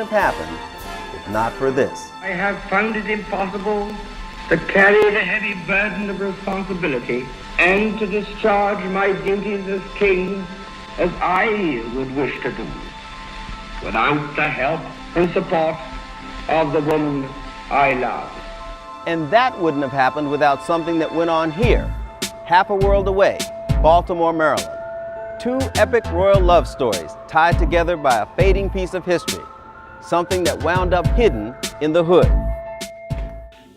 have happened if not for this. I have found it impossible to carry the heavy burden of responsibility and to discharge my duties as king as I would wish to do, without the help and support of the woman I love. And that wouldn't have happened without something that went on here, half a world away, Baltimore, Maryland. Two epic royal love stories tied together by a fading piece of history, something that wound up hidden in the hood.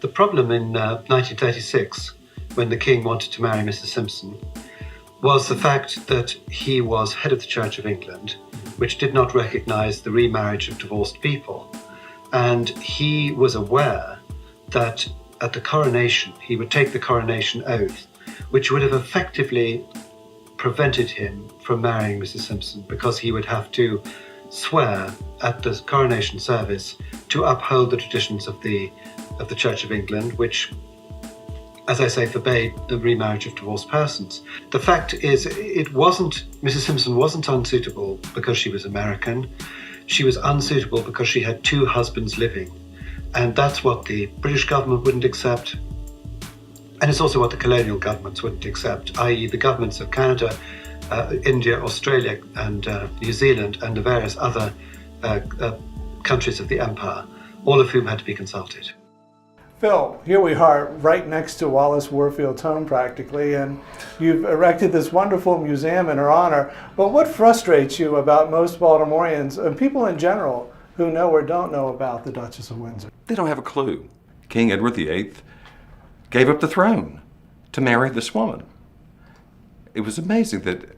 The problem in 1936, when the King wanted to marry Mrs. Simpson, was the fact that he was head of the Church of England, which did not recognize the remarriage of divorced people. And he was aware that at the coronation, he would take the coronation oath, which would have effectively prevented him from marrying Mrs. Simpson, because he would have to swear at the coronation service to uphold the traditions of the Church of England, which, as I say, forbade the remarriage of divorced persons. The fact is, Mrs. Simpson wasn't unsuitable because she was American. She was unsuitable because she had two husbands living. And that's what the British government wouldn't accept. And it's also what the colonial governments wouldn't accept, i.e. the governments of Canada, India, Australia, and New Zealand, and the various other countries of the empire, all of whom had to be consulted. Phil, here we are right next to Wallis Warfield's home practically, and you've erected this wonderful museum in her honor. But what frustrates you about most Baltimoreans and people in general who know or don't know about the Duchess of Windsor? They don't have a clue. King Edward VIII gave up the throne to marry this woman. It was amazing that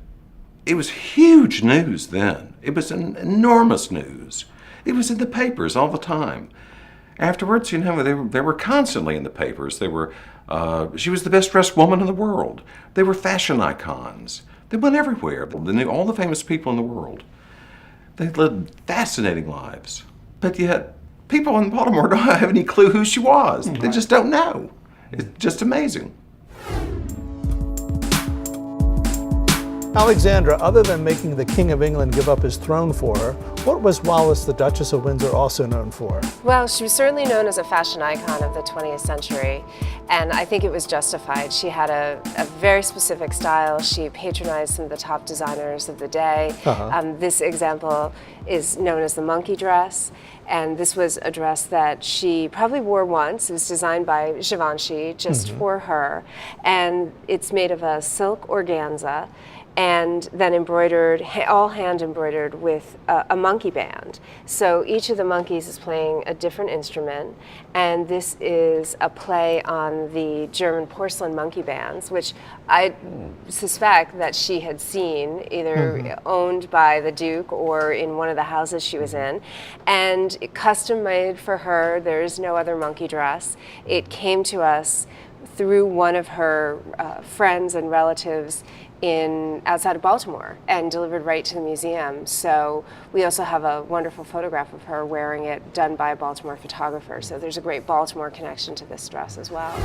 it was huge news then. It was an enormous news. It was in the papers all the time. Afterwards, they were constantly in the papers. She was the best dressed woman in the world. They were fashion icons. They went everywhere. They knew all the famous people in the world. They led fascinating lives. But yet, people in Baltimore don't have any clue who she was. They just don't know. It's just amazing. Alexandra, other than making the King of England give up his throne for her, what was Wallis, the Duchess of Windsor, also known for? Well, she was certainly known as a fashion icon of the 20th century, and I think it was justified. She had a very specific style. She patronized some of the top designers of the day. This example is known as the monkey dress, and this was a dress that she probably wore once. It was designed by Givenchy just for her, and it's made of a silk organza, and then embroidered, all hand embroidered with a monkey band. So each of the monkeys is playing a different instrument, and this is a play on the German porcelain monkey bands, which I suspect that she had seen, either owned by the Duke or in one of the houses she was in, and custom made for her. There is no other monkey dress. It came to us through one of her friends and relatives outside of Baltimore, and delivered right to the museum. So we also have a wonderful photograph of her wearing it, done by a Baltimore photographer. So there's a great Baltimore connection to this dress as well.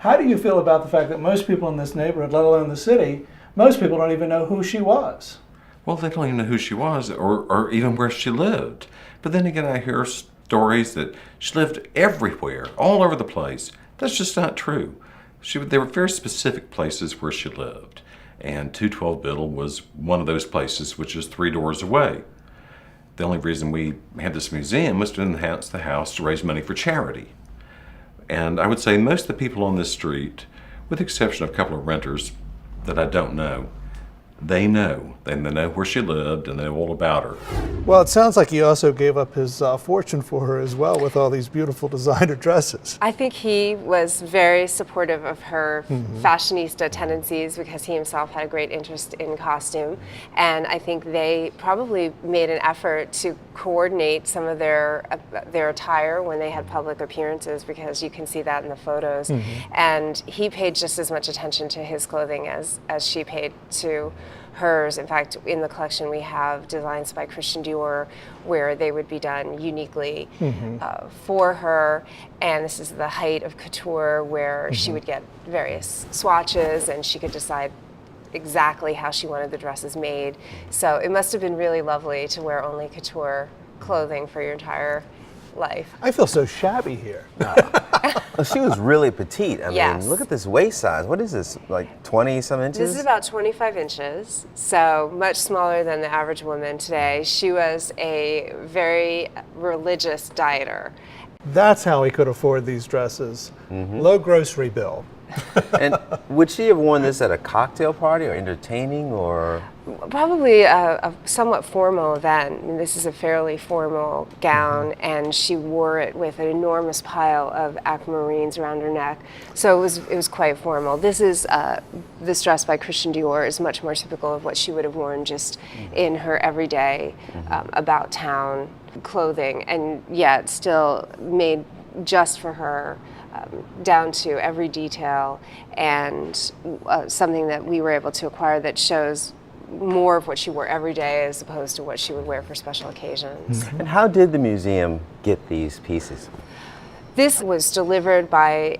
How do you feel about the fact that most people in this neighborhood, let alone the city, most people don't even know who she was? Well, they don't even know who she was or even where she lived. But then again, I hear stories that she lived everywhere, all over the place. That's just not true. There were very specific places where she lived. And 212 Biddle was one of those places, which is 3 doors away. The only reason we had this museum was to enhance the house to raise money for charity. And I would say most of the people on this street, with the exception of a couple of renters that I don't know, they know. They know where she lived and they know all about her. Well, it sounds like he also gave up his fortune for her as well, with all these beautiful designer dresses. I think he was very supportive of her fashionista tendencies, because he himself had a great interest in costume. And I think they probably made an effort to coordinate some of their attire when they had public appearances, because you can see that in the photos. And he paid just as much attention to his clothing as she paid to hers. In fact, in the collection we have designs by Christian Dior where they would be done uniquely for her. And this is the height of couture, where she would get various swatches and she could decide exactly how she wanted the dresses made. So it must have been really lovely to wear only couture clothing for your entire life. I feel so shabby here. Well, she was really petite. I Yes. mean, look at this waist size. What is this, like 20 some inches? This is about 25 inches, so much smaller than the average woman today. She was a very religious dieter. That's how he could afford these dresses. Low grocery bill. And would she have worn this at a cocktail party or entertaining or? Probably a somewhat formal event. I mean, this is a fairly formal gown, and she wore it with an enormous pile of aquamarines around her neck. So it was quite formal. This dress by Christian Dior is much more typical of what she would have worn just in her everyday about town clothing, and yet still made just for her. Down to every detail, and something that we were able to acquire that shows more of what she wore every day as opposed to what she would wear for special occasions. And how did the museum get these pieces? This was delivered by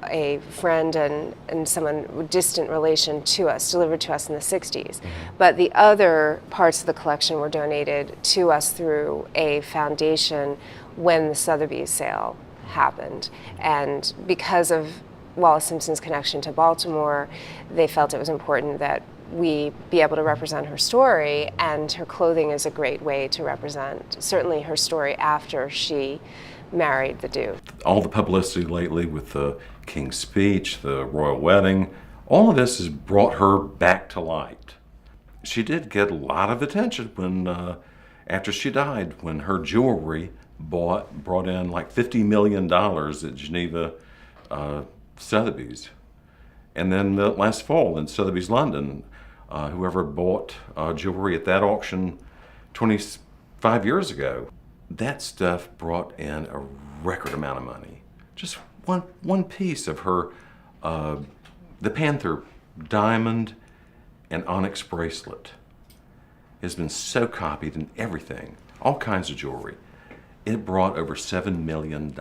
a friend and someone distant relation to us, delivered to us in the 60s. But the other parts of the collection were donated to us through a foundation when the Sotheby's sale happened. And because of Wallis Simpson's connection to Baltimore, they felt it was important that we be able to represent her story, and her clothing is a great way to represent certainly her story after she married the Duke. All the publicity lately with the King's speech, the royal wedding, all of this has brought her back to light. She did get a lot of attention when, after she died, when her jewelry brought in like $50 million at Geneva Sotheby's. And then last fall in Sotheby's London, whoever bought jewelry at that auction 25 years ago, that stuff brought in a record amount of money. Just one piece of her, the Panther diamond and onyx bracelet has been so copied in everything, all kinds of jewelry. It brought over $7 million.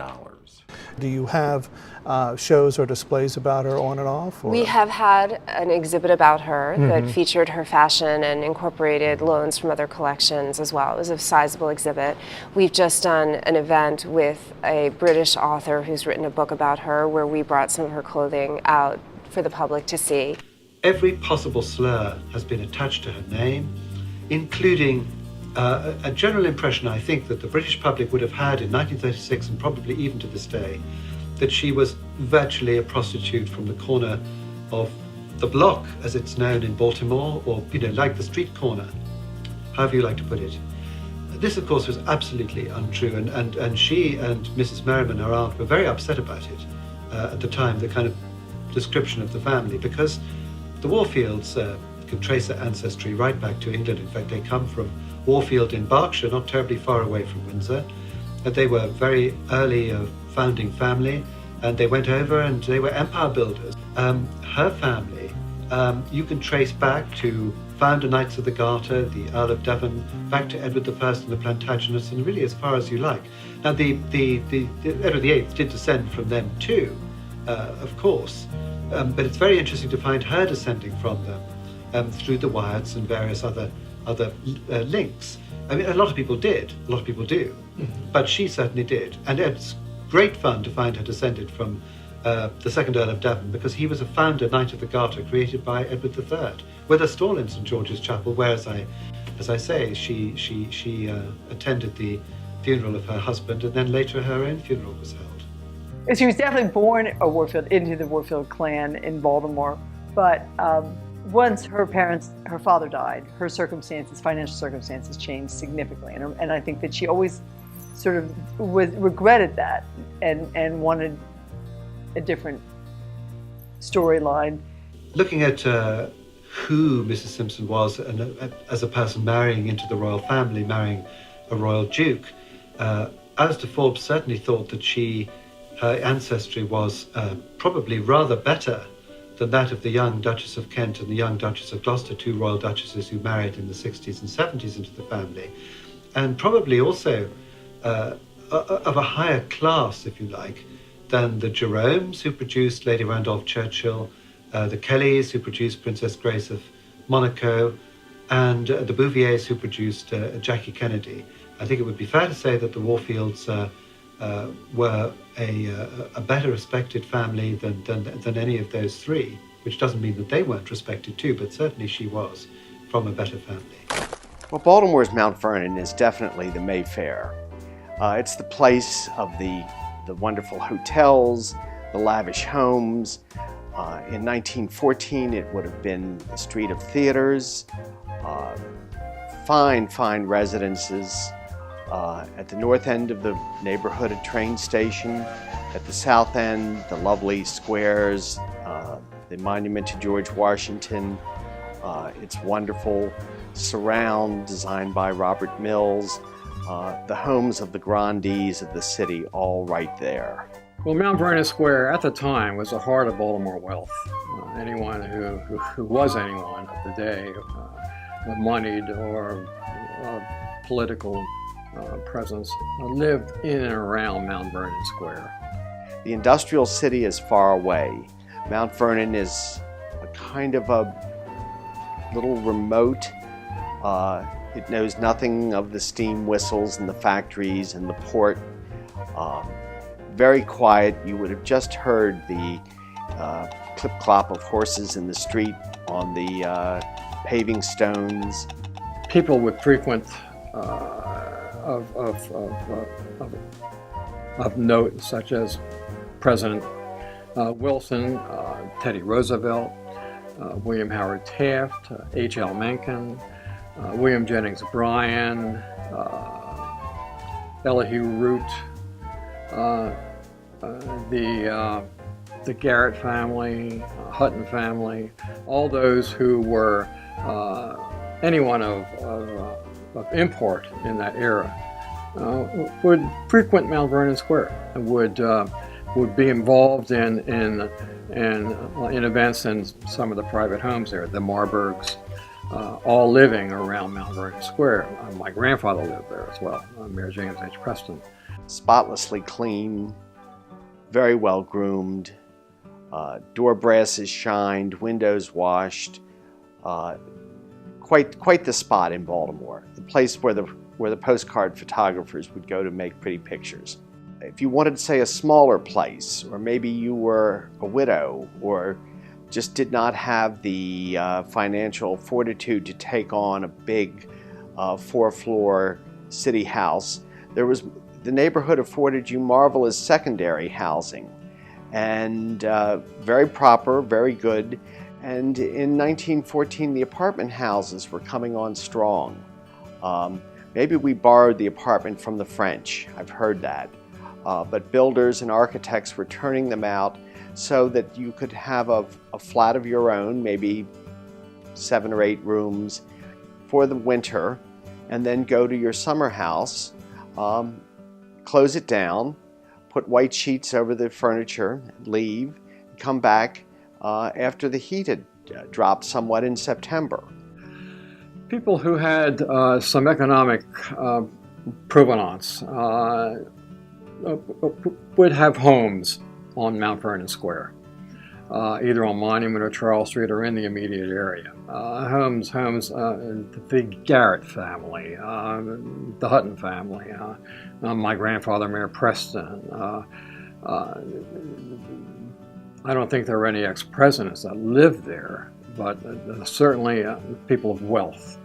Do you have shows or displays about her on and off? Or? We have had an exhibit about her that featured her fashion and incorporated loans from other collections as well. It was a sizable exhibit. We've just done an event with a British author who's written a book about her where we brought some of her clothing out for the public to see. Every possible slur has been attached to her name, including a general impression, I think, that the British public would have had in 1936 and probably even to this day, that she was virtually a prostitute from the corner of the block, as it's known in Baltimore, or, like the street corner, however you like to put it. This, of course, was absolutely untrue, and she and Mrs. Merriman, her aunt, were very upset about it at the time, the kind of description of the family, because the Warfields can trace their ancestry right back to England. In fact, they come from Warfield in Berkshire, not terribly far away from Windsor. They were a very early founding family, and they went over and they were empire builders. Her family, you can trace back to founder Knights of the Garter, the Earl of Devon, back to Edward I and the Plantagenets, and really as far as you like. Now, the Edward VIII did descend from them too, of course, but it's very interesting to find her descending from them through the Wyatts and various other links. I mean, a lot of people did, a lot of people do, but she certainly did. And it's great fun to find her descended from the second Earl of Devon, because he was a founder Knight of the Garter created by Edward III, with a stall in St George's Chapel, where, as I say, she attended the funeral of her husband, and then later her own funeral was held. She was definitely born a Warfield, into the Warfield clan in Baltimore, but once her father died, her financial circumstances changed significantly, and I think that she always sort of regretted that and wanted a different storyline. Looking at Who Mrs. Simpson was as a person marrying into the royal family, marrying a royal duke, Alistair Forbes certainly thought that her ancestry was probably rather better than that of the young Duchess of Kent and the young Duchess of Gloucester, two royal duchesses who married in the 60s and 70s into the family, and probably also of a higher class, if you like, than the Jeromes, who produced Lady Randolph Churchill, the Kellys, who produced Princess Grace of Monaco, and the Bouviers, who produced Jackie Kennedy. I think it would be fair to say that the Warfields were a better respected family than any of those three, which doesn't mean that they weren't respected too, but certainly she was from a better family. Well, Baltimore's Mount Vernon is definitely the Mayfair. It's the place of the wonderful hotels, the lavish homes. In 1914, it would have been the Street of Theaters, fine residences. At the north end of the neighborhood, a train station. At the south end, the lovely squares, the monument to George Washington, its wonderful surround designed by Robert Mills, the homes of the grandees of the city, all right there. Well, Mount Vernon Square at the time was the heart of Baltimore wealth. Anyone who was anyone of the day, moneyed or political presence, lived in and around Mount Vernon Square. The industrial city is far away. Mount Vernon is a kind of a little remote. It knows nothing of the steam whistles and the factories and the port. Very quiet. You would have just heard the clip-clop of horses in the street on the paving stones. People would frequent of note, such as President Wilson, Teddy Roosevelt, William Howard Taft, H.L. Mencken, William Jennings Bryan, Elihu Root, the Garrett family, Hutton family, all those who were anyone of import in that era would frequent Mount Vernon Square and would be involved in events in some of the private homes there, the Marburgs, all living around Mount Vernon Square. My grandfather lived there as well, Mayor James H. Preston. Spotlessly clean, very well groomed, door brasses shined, windows washed. Quite the spot in Baltimore, the place where the postcard photographers would go to make pretty pictures. If you wanted to say a smaller place, or maybe you were a widow, or just did not have the financial fortitude to take on a big 4-floor city house, the neighborhood afforded you marvelous secondary housing, and very proper, very good. And in 1914, the apartment houses were coming on strong. Maybe we borrowed the apartment from the French, I've heard that. But builders and architects were turning them out so that you could have a flat of your own, maybe 7 or 8 rooms for the winter, and then go to your summer house, close it down, put white sheets over the furniture, leave, come back after the heat had dropped somewhat in September. People who had some economic provenance would have homes on Mount Vernon Square, either on Monument or Charles Street or in the immediate area. Homes, the Garrett family, the Hutton family, my grandfather, Mayor Preston. I don't think there were any ex-presidents that lived there, but certainly people of wealth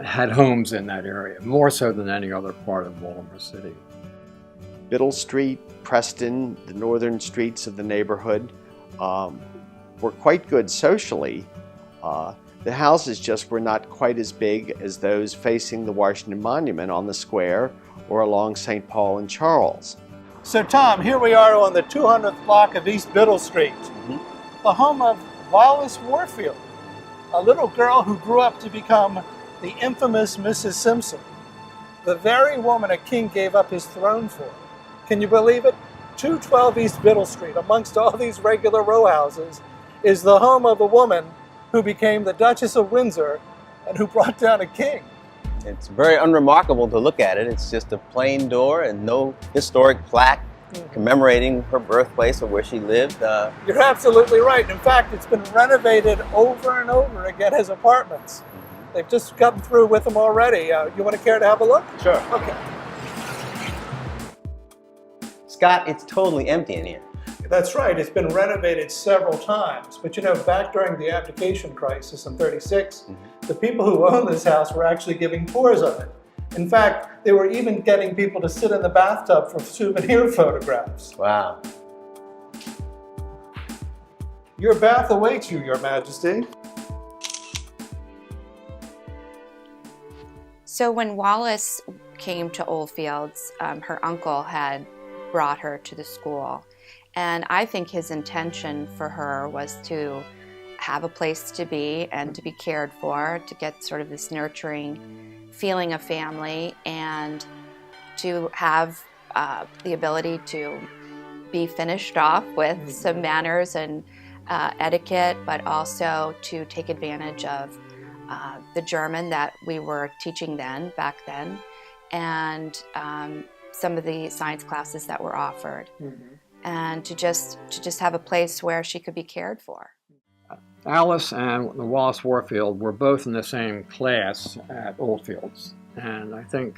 had homes in that area, more so than any other part of Baltimore City. Biddle Street, Preston, the northern streets of the neighborhood were quite good socially. The houses just were not quite as big as those facing the Washington Monument on the square or along St. Paul and Charles. So Tom, here we are on the 200th block of East Biddle Street, the home of Wallis Warfield, a little girl who grew up to become the infamous Mrs. Simpson, the very woman a king gave up his throne for. Can you believe it? 212 East Biddle Street, amongst all these regular row houses, is the home of a woman who became the Duchess of Windsor and who brought down a king. It's very unremarkable to look at it. It's just a plain door and no historic plaque commemorating her birthplace or where she lived. You're absolutely right. In fact, it's been renovated over and over again as apartments. They've just gotten through with them already. You want to care to have a look? Sure. Okay. Scott, it's totally empty in here. That's right. It's been renovated several times. But you know, back during the abdication crisis in '36, the people who owned this house were actually giving tours of it. In fact, they were even getting people to sit in the bathtub for souvenir photographs. Wow. Your bath awaits you, Your Majesty. So when Wallis came to Oldfields, her uncle had brought her to the school. And I think his intention for her was to have a place to be and to be cared for, to get sort of this nurturing feeling of family, and to have the ability to be finished off with some manners and etiquette, but also to take advantage of the German that we were teaching back then, and some of the science classes that were offered, and to just have a place where she could be cared for. Alice and Wallis Warfield were both in the same class at Oldfields, and I think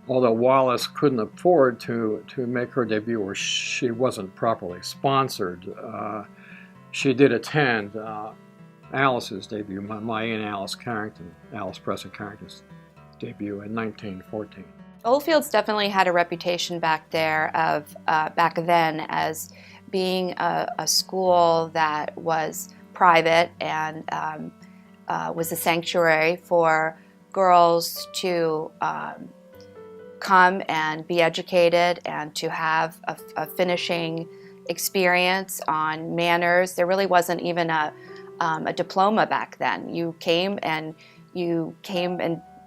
although Wallis couldn't afford to make her debut, or she wasn't properly sponsored, she did attend Alice's debut, my Aunt Alice Carrington, Alice Preston Carrington's debut in 1914. Oldfields definitely had a reputation back then as being a school that was private and was a sanctuary for girls to come and be educated and to have a finishing experience on manners. There really wasn't even a diploma back then. You came and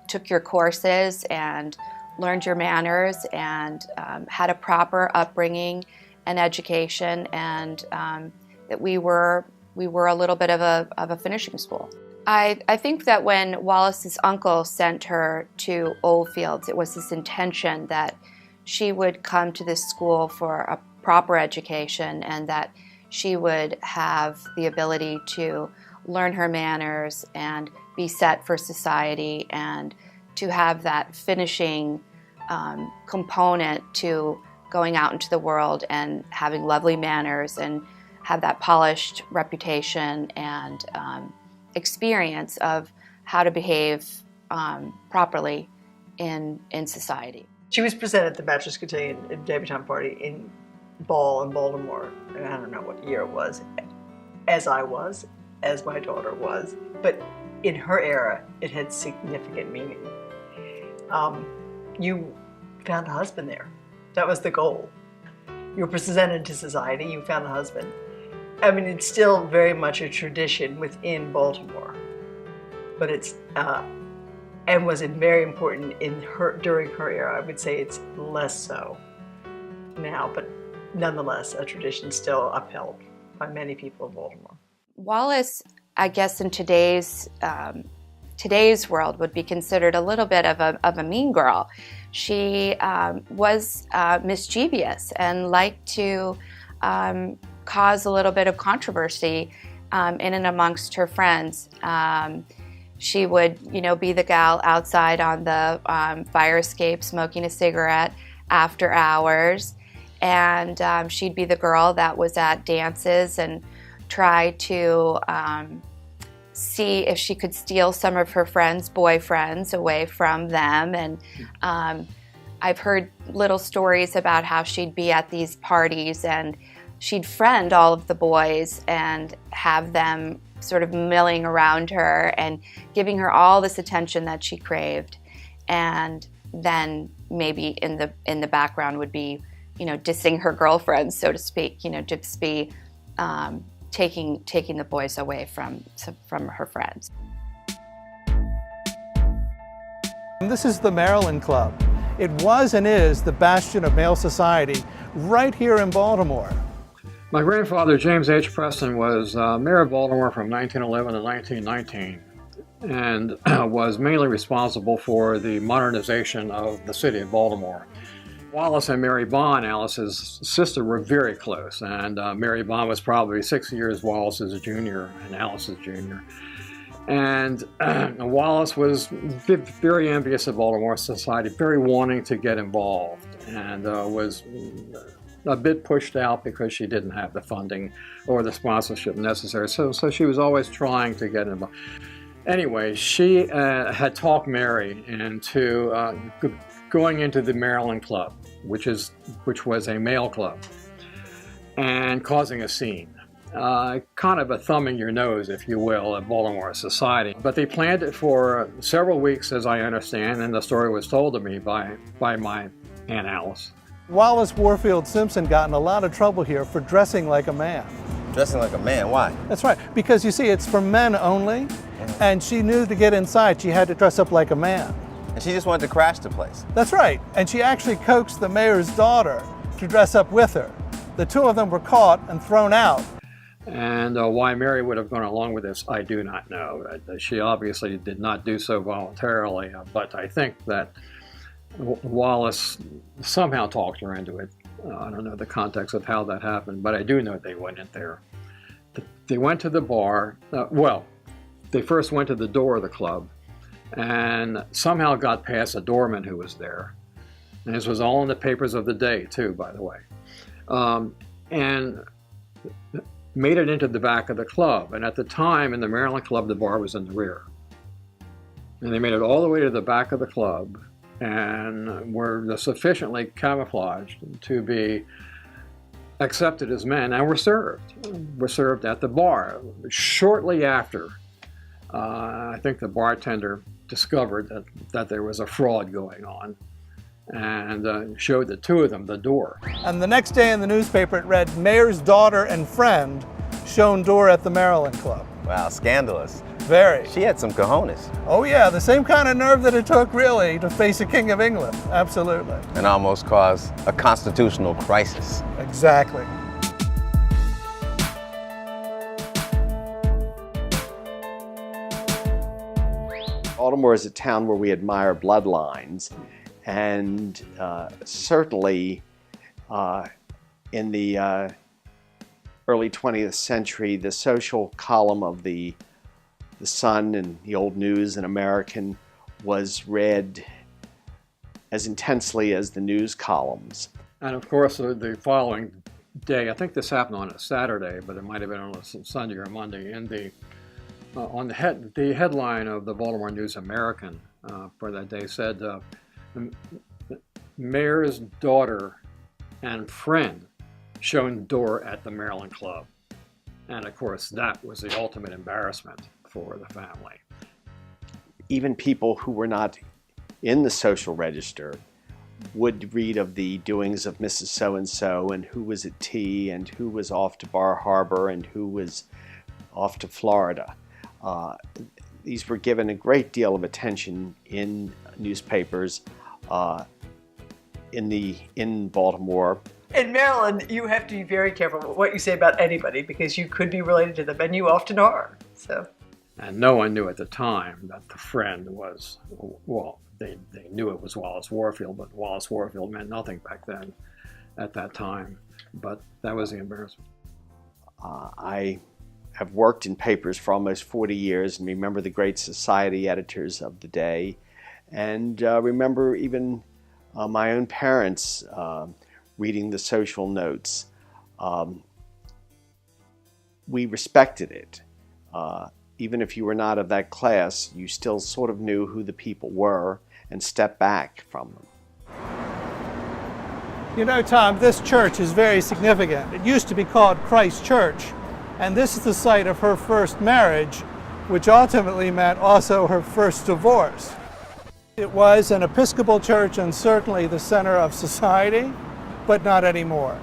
took your courses and learned your manners and had a proper upbringing and education, and that we were a little bit of a finishing school. I think that when Wallis's uncle sent her to Oldfields, it was his intention that she would come to this school for a proper education, and that she would have the ability to learn her manners and be set for society, and to have that finishing component to going out into the world and having lovely manners and have that polished reputation and experience of how to behave properly in society. She was presented at the Bachelor's Cotillion debutante party in Ball in Baltimore, and I don't know what year it was, as my daughter was, but in her era it had significant meaning. You found a husband there. That was the goal. You were presented to society, you found a husband. I mean, it's still very much a tradition within Baltimore, but it's, and was it very important during her era. I would say it's less so now, but nonetheless, a tradition still upheld by many people of Baltimore. Wallis, I guess in today's world, would be considered a little bit of a mean girl. She was mischievous and liked to cause a little bit of controversy in and amongst her friends. She would, be the gal outside on the fire escape smoking a cigarette after hours, and she'd be the girl that was at dances and try to see if she could steal some of her friends' boyfriends away from them. And I've heard little stories about how she'd be at these parties and she'd friend all of the boys and have them sort of milling around her and giving her all this attention that she craved. And then maybe in the background would be, dissing her girlfriends, so to speak, just be taking the boys away from her friends. This is the Maryland Club. It was and is the bastion of male society right here in Baltimore. My grandfather, James H. Preston, was mayor of Baltimore from 1911 to 1919 and was mainly responsible for the modernization of the city of Baltimore. Wallis and Mary Bond, Alice's sister, were very close, and Mary Bond was probably 6 years Wallis's junior and Alice's junior. And Wallis was very envious of Baltimore society, very wanting to get involved, and was a bit pushed out because she didn't have the funding or the sponsorship necessary. So she was always trying to get involved. Anyway, she had talked Mary into going into the Maryland Club, which was a male club, and causing a scene. Kind of a thumb in your nose, if you will, at Baltimore society. But they planned it for several weeks, as I understand, and the story was told to me by my Aunt Alice. Wallis Warfield Simpson got in a lot of trouble here for dressing like a man. Dressing like a man, why? That's right, because you see, it's for men only, and she knew to get inside she had to dress up like a man. And she just wanted to crash the place. That's right, and she actually coaxed the mayor's daughter to dress up with her. The two of them were caught and thrown out. And why Mary would have gone along with this, I do not know. She obviously did not do so voluntarily, but I think that Wallis somehow talked her into it. I don't know the context of how that happened, but I do know they went in there. They went to the bar. They first went to the door of the club and somehow got past a doorman who was there. And this was all in the papers of the day, too, by the way. And made it into the back of the club. And at the time, in the Maryland Club, the bar was in the rear. And they made it all the way to the back of the club and were sufficiently camouflaged to be accepted as men and were served at the bar. Shortly after, I think the bartender discovered that there was a fraud going on and showed the two of them the door. And the next day in the newspaper it read, "Mayor's daughter and friend shown door at the Maryland Club." Wow, scandalous. Very. She had some cojones. Oh yeah, the same kind of nerve that it took really to face a King of England. Absolutely. And almost caused a constitutional crisis. Exactly. Baltimore is a town where we admire bloodlines, and certainly in the early 20th century, the social column of the Sun and the Old News and American was read as intensely as the news columns. And of course, the following day, I think this happened on a Saturday, but it might have been on a Sunday or Monday, on the headline of the Baltimore News American for that day said, "Mayor's daughter and friend shown door at the Maryland Club." And of course, that was the ultimate embarrassment for the family. Even people who were not in the social register would read of the doings of Mrs. So-and-so and who was at tea and who was off to Bar Harbor and who was off to Florida. These were given a great deal of attention in newspapers in Baltimore. In Maryland, you have to be very careful with what you say about anybody because you could be related to them, and you often are. So. And no one knew at the time that the friend was, well, they knew it was Wallis Warfield, but Wallis Warfield meant nothing back then at that time. But that was the embarrassment. I have worked in papers for almost 40 years and remember the great society editors of the day, and remember even my own parents reading the social notes. We respected it. Even if you were not of that class, you still sort of knew who the people were and stepped back from them. You know, Tom, this church is very significant. It used to be called Christ Church, and this is the site of her first marriage, which ultimately meant also her first divorce. It was an Episcopal church and certainly the center of society, but not anymore.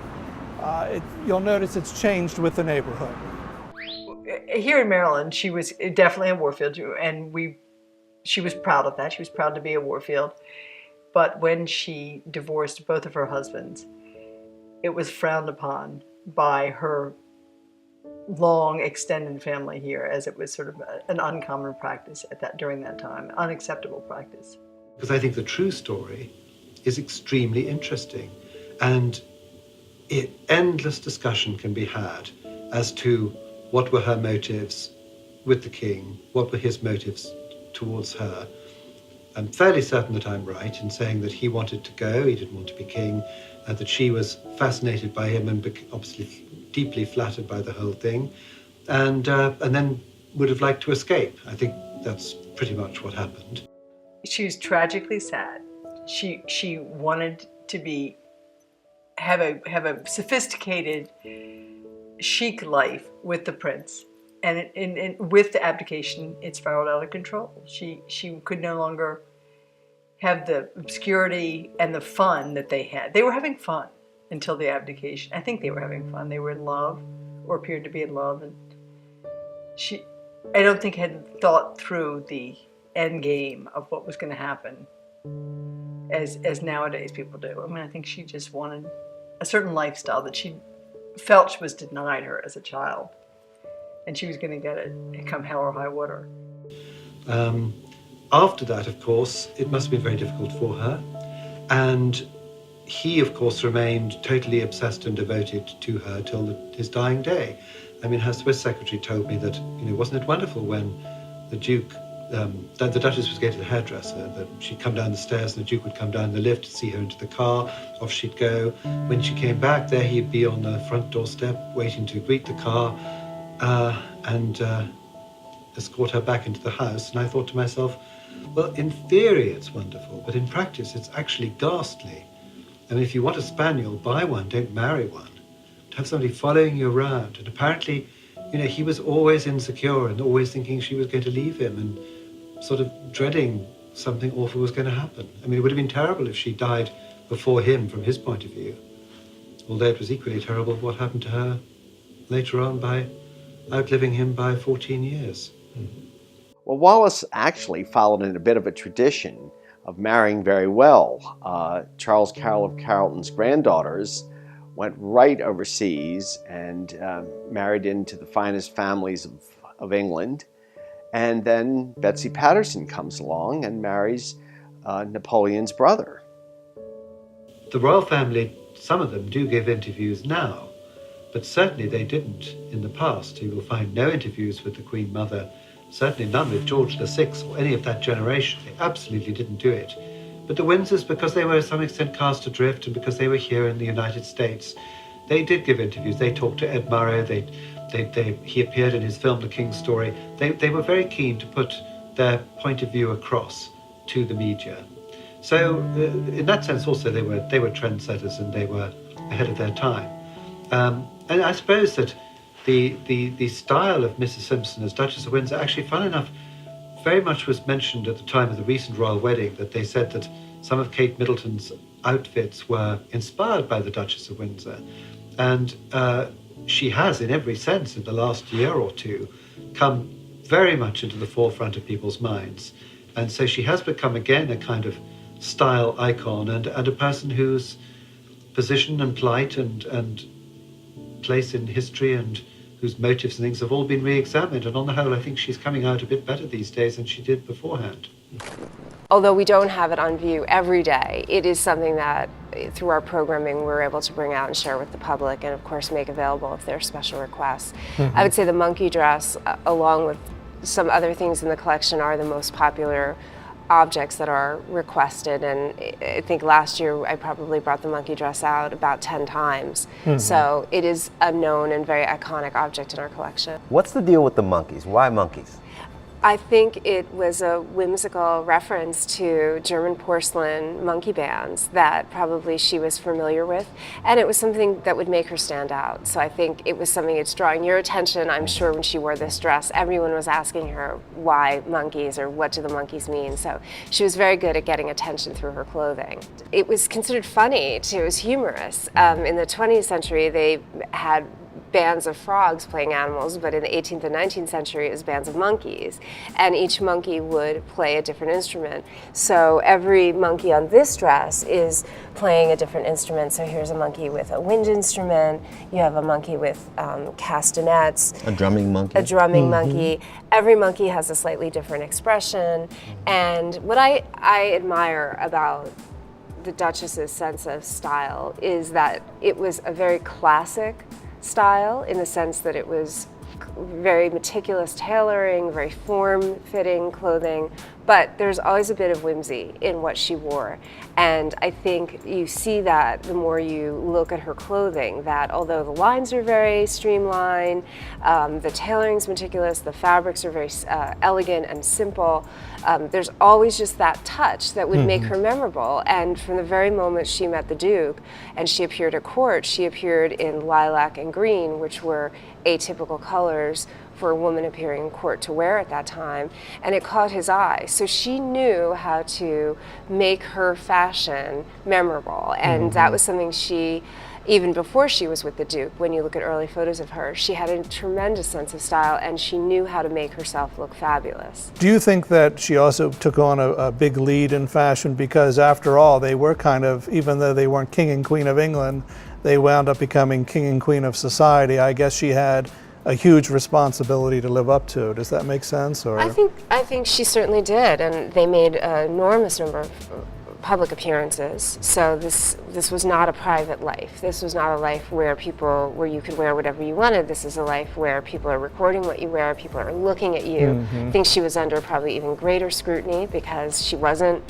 You'll notice it's changed with the neighborhood. Here in Maryland, she was definitely a Warfield, and she was proud of that. She was proud to be a Warfield. But when she divorced both of her husbands, it was frowned upon by her long extended family here, as it was sort of an uncommon practice during that time, unacceptable practice. Because I think the true story is extremely interesting, and endless discussion can be had as to what were her motives, with the king? What were his motives towards her? I'm fairly certain that I'm right in saying that he wanted to go, he didn't want to be king, that she was fascinated by him and obviously deeply flattered by the whole thing, and then would have liked to escape. I think that's pretty much what happened. She was tragically sad. She wanted to have a sophisticated, chic life with the prince, and with the abdication, it spiraled out of control. She could no longer have the obscurity and the fun that they had. They were having fun until the abdication. I think they were having fun. They were in love, or appeared to be in love, and I don't think had thought through the end game of what was going to happen as nowadays people do. I mean, I think she just wanted a certain lifestyle that she felt was denied her as a child, and she was going to get it come hell or high water. After that, of course, it must have been very difficult for her, and he, of course, remained totally obsessed and devoted to her till his dying day. I mean, her Swiss secretary told me that, wasn't it wonderful when the Duke, the Duchess was going to the hairdresser, that she'd come down the stairs and the Duke would come down the lift to see her into the car, off she'd go. When she came back, there he'd be on the front doorstep waiting to greet the car and escort her back into the house. And I thought to myself, well, in theory it's wonderful, but in practice it's actually ghastly. I mean, if you want a spaniel, buy one, don't marry one. To have somebody following you around, and apparently, he was always insecure and always thinking she was going to leave him and sort of dreading something awful was going to happen. I mean, it would have been terrible if she died before him from his point of view, although it was equally terrible what happened to her later on by outliving him by 14 years. Well, Wallis actually followed in a bit of a tradition of marrying very well. Charles Carroll of Carrollton's granddaughters went right overseas and married into the finest families of England. And then Betsy Patterson comes along and marries Napoleon's brother. The royal family, some of them do give interviews now, but certainly they didn't in the past. You will find no interviews with the Queen Mother, certainly none with George VI or any of that generation. They absolutely didn't do it. But the Windsors, because they were to some extent cast adrift and because they were here in the United States, they did give interviews. They talked to Ed Murrow. He appeared in his film, The King's Story. They were very keen to put their point of view across to the media. So in that sense also they were trendsetters and they were ahead of their time. And I suppose that the style of Mrs. Simpson as Duchess of Windsor, actually, fun enough, very much was mentioned at the time of the recent royal wedding, that they said that some of Kate Middleton's outfits were inspired by the Duchess of Windsor. And she has, in every sense, in the last year or two, come very much into the forefront of people's minds. And so she has become, again, a kind of style icon and a person whose position and plight and place in history and whose motives and things have all been re-examined. And on the whole, I think she's coming out a bit better these days than she did beforehand. Although we don't have it on view every day, it is something that through our programming we're able to bring out and share with the public and of course make available if there are special requests. I would say the monkey dress, along with some other things in the collection, are the most popular objects that are requested, and I think last year I probably brought the monkey dress out about 10 times. So it is a known and very iconic object in our collection. What's the deal with the monkeys? Why monkeys? I think it was a whimsical reference to German porcelain monkey bands that probably she was familiar with, and it was something that would make her stand out. So I think it was something, it's drawing your attention. I'm sure when she wore this dress, everyone was asking her why monkeys or what do the monkeys mean. So she was very good at getting attention through her clothing. It was considered funny too, it was humorous. In the 20th century, they had bands of frogs playing animals, but in the 18th and 19th century it was bands of monkeys, and each monkey would play a different instrument. So every monkey on this dress is playing a different instrument. So here's a monkey with a wind instrument, you have a monkey with castanets, A drumming monkey? a drumming monkey. Every monkey has a slightly different expression, and what I admire about the Duchess's sense of style is that it was a very classic style, in the sense that it was very meticulous tailoring, very form-fitting clothing, but there's always a bit of whimsy in what she wore. And I think you see that the more you look at her clothing, that although the lines are very streamlined, the tailoring's meticulous, the fabrics are very elegant and simple, there's always just that touch that would make her memorable. And from the very moment she met the Duke and she appeared at court, she appeared in lilac and green, which were atypical colors for a woman appearing in court to wear at that time, and it caught his eye. So she knew how to make her fashion memorable, and that was something she, even before she was with the Duke, when you look at early photos of her, she had a tremendous sense of style, and she knew how to make herself look fabulous. Do you think that she also took on a big lead in fashion? Because after all, they were kind of, even though they weren't King and Queen of England, they wound up becoming King and Queen of society. I guess she had a huge responsibility to live up to. Does that make sense? Or? I think she certainly did, and they made an enormous number of public appearances. So this was not a private life. This was not a life where you could wear whatever you wanted. This is a life where people are recording what you wear, people are looking at you. I think she was under probably even greater scrutiny because she wasn't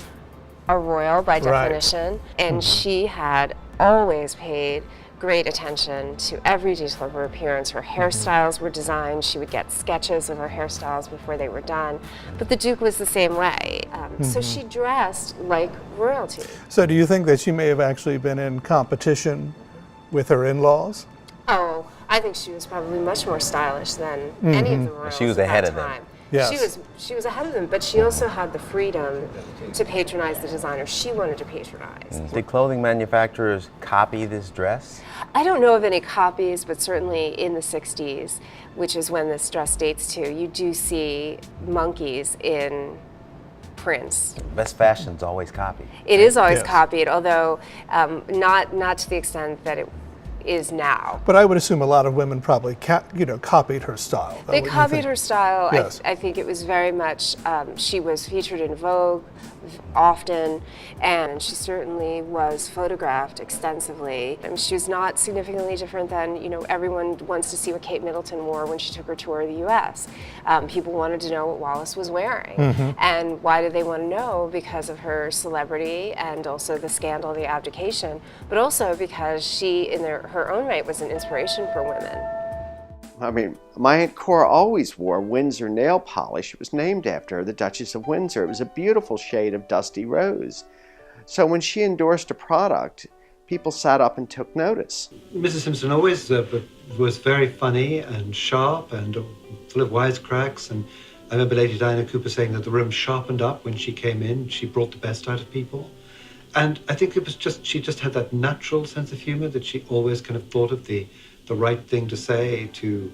a royal by definition, and she had always paid great attention to every detail of her appearance. Her hairstyles were designed. She would get sketches of her hairstyles before they were done. But the Duke was the same way. So she dressed like royalty. So do you think that she may have actually been in competition with her in-laws? Oh, I think she was probably much more stylish than any of the royals. She was ahead of them. Yes. She was ahead of them, but she also had the freedom to patronize the designers she wanted to patronize. Did clothing manufacturers copy this dress? I don't know of any copies, but certainly in the 60s, which is when this dress dates to, you do see monkeys in prints. Best fashion's always copied. It is always Yes. copied, although not to the extent that it is now. But I would assume a lot of women probably copied her style. They copied her style. Yes. I think it was very much, she was featured in Vogue often, and she certainly was photographed extensively. And she was not significantly different than, everyone wants to see what Kate Middleton wore when she took her tour of the US. People wanted to know what Wallis was wearing. And why did they want to know? Because of her celebrity and also the scandal of the abdication, but also because she, in her own right, was an inspiration for women. I mean, my Aunt Cora always wore Windsor nail polish. It was named after her, the Duchess of Windsor. It was a beautiful shade of dusty rose. So when she endorsed a product, people sat up and took notice. Mrs. Simpson always was very funny and sharp and full of wisecracks. And I remember Lady Diana Cooper saying that the room sharpened up when she came in. She brought the best out of people. And I think it was she just had that natural sense of humor that she always kind of thought of the right thing to say to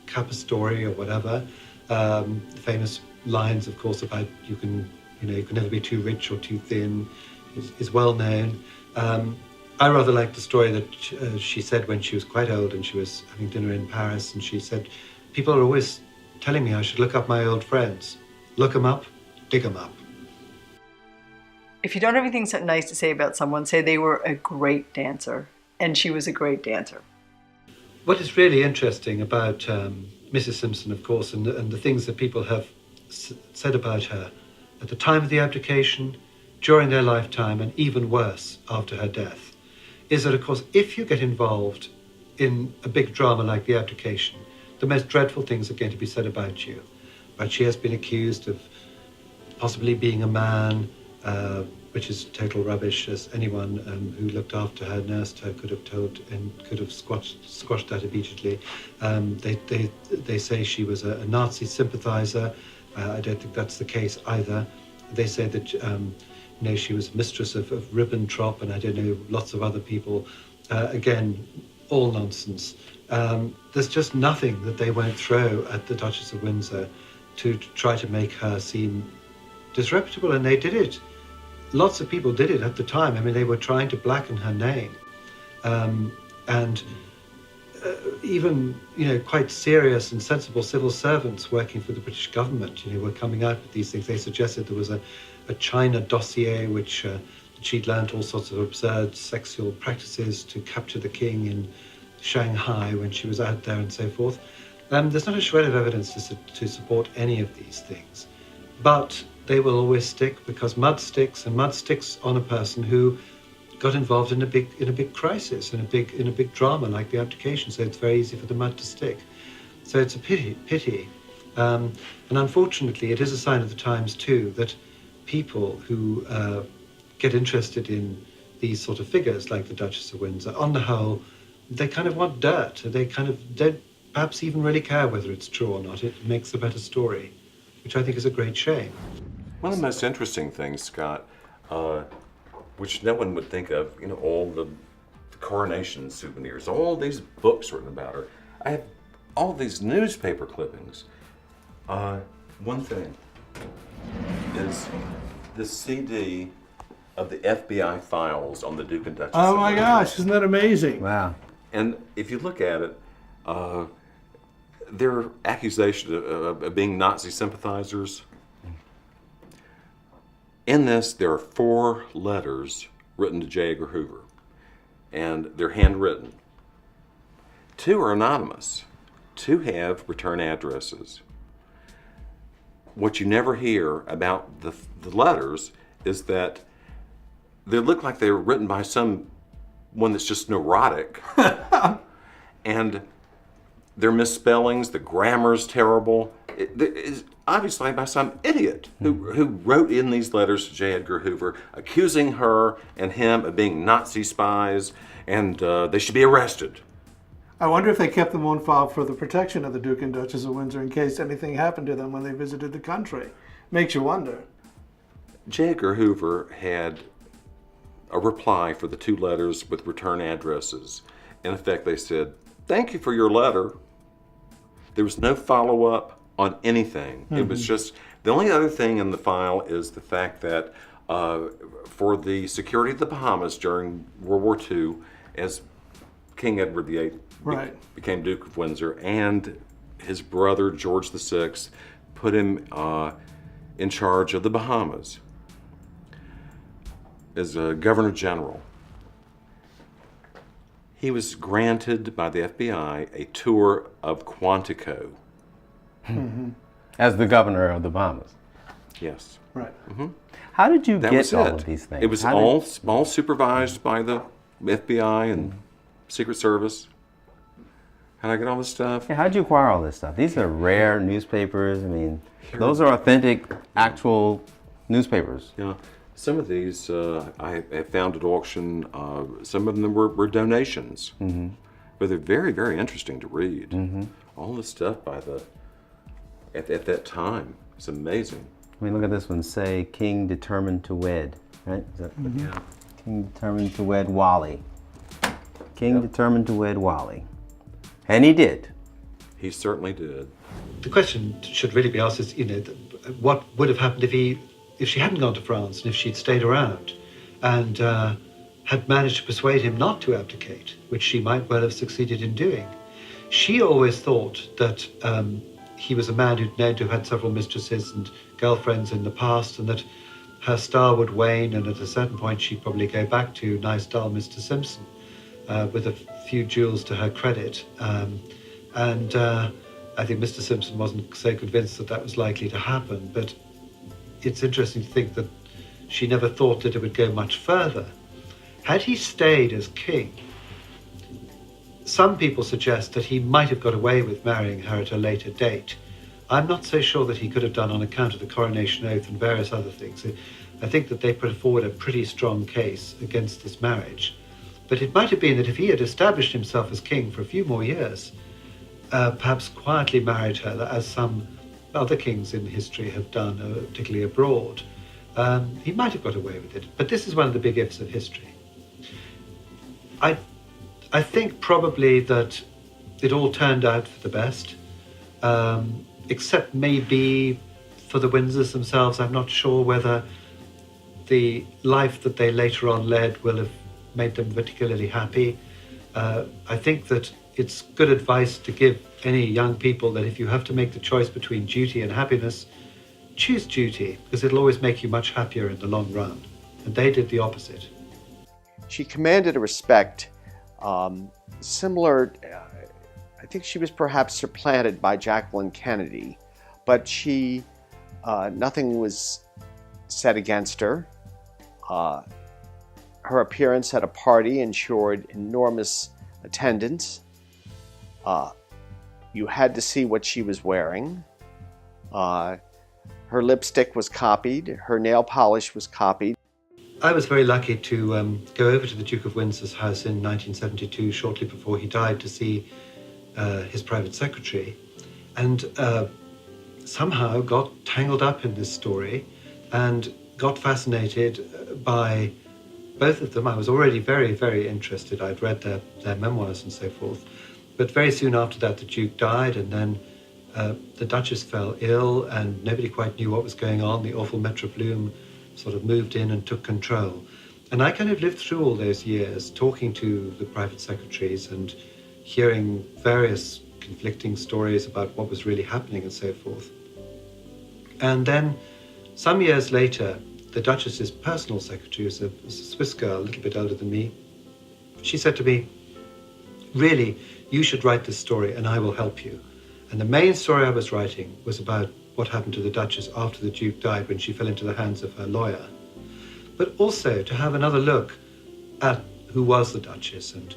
cap a story or whatever. The famous lines, of course, about you can never be too rich or too thin is well known. I rather like the story that she said when she was quite old and she was having dinner in Paris, and she said, people are always telling me I should look up my old friends. Look them up, dig them up. If you don't have anything so nice to say about someone, say they were a great dancer, and she was a great dancer. What is really interesting about Mrs. Simpson, of course, and the things that people have said about her at the time of the abdication, during their lifetime, and even worse after her death, is that, of course, if you get involved in a big drama like the abdication, the most dreadful things are going to be said about you. But she has been accused of possibly being a man, which is total rubbish, as anyone who looked after her, nursed her, could have told and could have squashed that immediately. They say she was a Nazi sympathizer. I don't think that's the case either. They say that she was mistress of Ribbentrop, and I don't know, lots of other people. Again, all nonsense. There's just nothing that they won't throw at the Duchess of Windsor to try to make her seem disreputable, and they did it. Lots of people did it at the time. I mean, they were trying to blacken her name. Even, quite serious and sensible civil servants working for the British government, were coming out with these things. They suggested there was a China dossier, which she'd learned all sorts of absurd sexual practices to capture the king in Shanghai when she was out there and so forth. There's not a shred of evidence to support any of these things, but they will always stick because mud sticks, and mud sticks on a person who got involved in a big crisis, in a big drama like the abdication. So it's very easy for the mud to stick. So it's a pity, and unfortunately, it is a sign of the times too that people who get interested in these sort of figures like the Duchess of Windsor, on the whole, they kind of want dirt. They kind of don't perhaps even really care whether it's true or not. It makes a better story, which I think is a great shame. One of the most interesting things, Scott, which no one would think of, all the coronation souvenirs, all these books written about her. I have all these newspaper clippings. One thing is this CD of the FBI files on the Duke and Duchesses. Oh my gosh, isn't that amazing? Wow. And if you look at it, their accusation of being Nazi sympathizers. In this, there are 4 letters written to J. Edgar Hoover, and they're handwritten. 2 are anonymous. 2 have return addresses. What you never hear about the letters is that they look like they were written by someone that's just neurotic. And their misspellings, the grammar's terrible. It is obviously by some idiot who wrote in these letters to J. Edgar Hoover accusing her and him of being Nazi spies, and they should be arrested. I wonder if they kept them on file for the protection of the Duke and Duchess of Windsor in case anything happened to them when they visited the country. Makes you wonder. J. Edgar Hoover had a reply for the 2 letters with return addresses. In effect, they said, "Thank you for your letter." There was no follow-up on anything. Mm-hmm. It was just, the only other thing in the file is the fact that for the security of the Bahamas during World War II, as King Edward VIII became Duke of Windsor, and his brother George VI put him in charge of the Bahamas as a Governor General. He was granted by the FBI a tour of Quantico. Mm-hmm. As the governor of the Bahamas. Yes. Right. Mm-hmm. How did you get all of these things? It was all supervised by the FBI and Secret Service. How did I get all this stuff? Yeah, how did you acquire all this stuff? These are rare newspapers. I mean, those are authentic, actual newspapers. Yeah. Some of these I found at auction. Some of them were donations, mm-hmm. but they're very, very interesting to read. Mm-hmm. All the stuff by at that time, it's amazing. I mean, look at this one. Say, King determined to wed, right? Is that, yeah. King determined to wed Wally. King determined to wed Wally, and he did. He certainly did. The question should really be asked is, what would have happened if she hadn't gone to France and if she'd stayed around and had managed to persuade him not to abdicate, which she might well have succeeded in doing. She always thought that he was a man who'd known to have had several mistresses and girlfriends in the past, and that her star would wane, and at a certain point she'd probably go back to nice dull Mr. Simpson with a few jewels to her credit. And I think Mr. Simpson wasn't so convinced that was likely to happen, but it's interesting to think that she never thought that it would go much further. Had he stayed as king, some people suggest that he might have got away with marrying her at a later date. I'm not so sure that he could have done on account of the coronation oath and various other things. I think that they put forward a pretty strong case against this marriage. But it might have been that if he had established himself as king for a few more years, perhaps quietly married her, as some other kings in history have done, particularly abroad, he might have got away with it. But this is one of the big ifs of history. I think probably that it all turned out for the best, except maybe for the Windsors themselves. I'm not sure whether the life that they later on led will have made them particularly happy. I think that it's good advice to give any young people that if you have to make the choice between duty and happiness, choose duty, because it'll always make you much happier in the long run. And they did the opposite. She commanded a respect similar, I think she was perhaps supplanted by Jacqueline Kennedy, but nothing was said against her. Her appearance at a party ensured enormous attendance. You had to see what she was wearing. Her lipstick was copied. Her nail polish was copied. I was very lucky to go over to the Duke of Windsor's house in 1972, shortly before he died, to see his private secretary, and somehow got tangled up in this story and got fascinated by both of them. I was already very, very interested. I'd read their memoirs and so forth. But very soon after that, the Duke died, and then the Duchess fell ill, and nobody quite knew what was going on. The awful Metro Bloom sort of moved in and took control. And I kind of lived through all those years, talking to the private secretaries and hearing various conflicting stories about what was really happening and so forth. And then some years later, the Duchess's personal secretary, was a Swiss girl, a little bit older than me, she said to me, really, you should write this story and I will help you. And the main story I was writing was about what happened to the Duchess after the Duke died, when she fell into the hands of her lawyer. But also to have another look at who was the Duchess and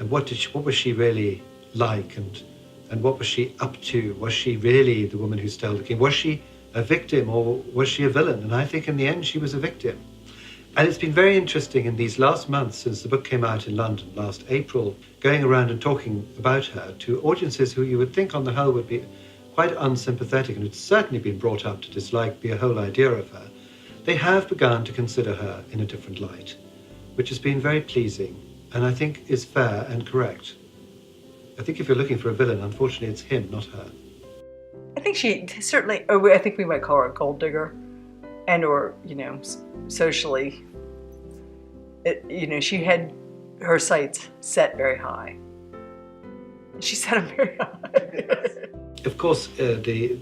what was she really like, and what was she up to? Was she really the woman who stole the king? Was she a victim or was she a villain? And I think in the end she was a victim. And it's been very interesting in these last months, since the book came out in London last April, going around and talking about her to audiences who you would think on the whole would be quite unsympathetic and had certainly been brought up to dislike the whole idea of her. They have begun to consider her in a different light, which has been very pleasing and I think is fair and correct. I think if you're looking for a villain, unfortunately it's him, not her. I think she certainly, I think we might call her a gold digger, and or, socially, she had her sights set very high. She set them very high. Of course, the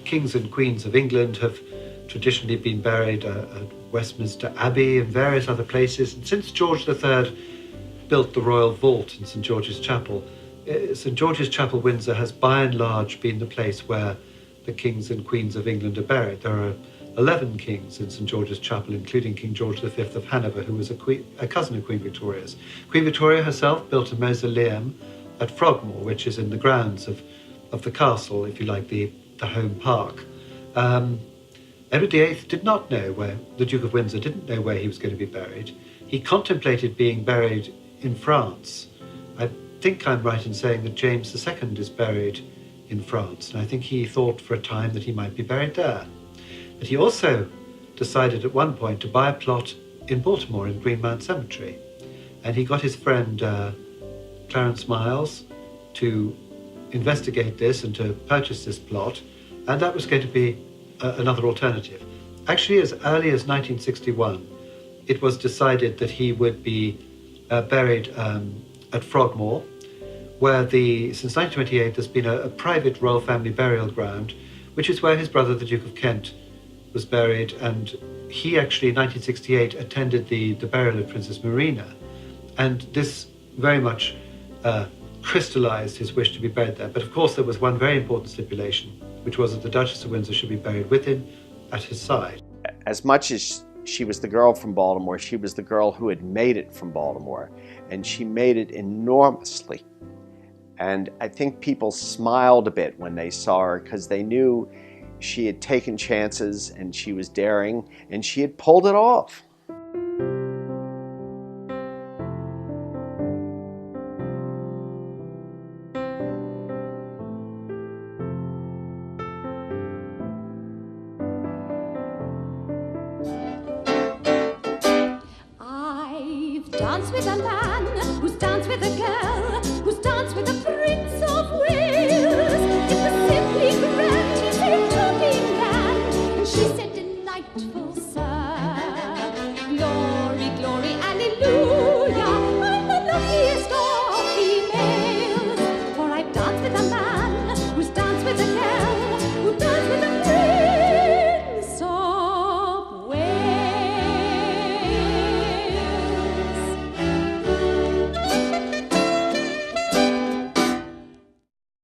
kings and queens of England have traditionally been buried at Westminster Abbey and various other places. And since George III built the Royal Vault in St. George's Chapel, St. George's Chapel, Windsor, has by and large been the place where the kings and queens of England are buried. There are 11 kings in St. George's Chapel, including King George V of Hanover, who was a cousin of Queen Victoria's. Queen Victoria herself built a mausoleum at Frogmore, which is in the grounds of the castle, if you like, the home park. Edward VIII did not know where, the Duke of Windsor didn't know where he was going to be buried. He contemplated being buried in France. I think I'm right in saying that James II is buried in France, and I think he thought for a time that he might be buried there. But he also decided at one point to buy a plot in Baltimore in Greenmount Cemetery, and he got his friend Clarence Miles to investigate this and to purchase this plot, and that was going to be another alternative. Actually, as early as 1961, it was decided that he would be buried at Frogmore, where since 1928 there's been a private royal family burial ground, which is where his brother, the Duke of Kent, was buried, and he actually in 1968 attended the burial of Princess Marina, and this very much crystallized his wish to be buried there. But of course there was one very important stipulation, which was that the Duchess of Windsor should be buried with him at his side. As much as she was the girl from Baltimore, she was the girl who had made it from Baltimore, and she made it enormously. And I think people smiled a bit when they saw her, because they knew she had taken chances and she was daring and she had pulled it off. I've danced with a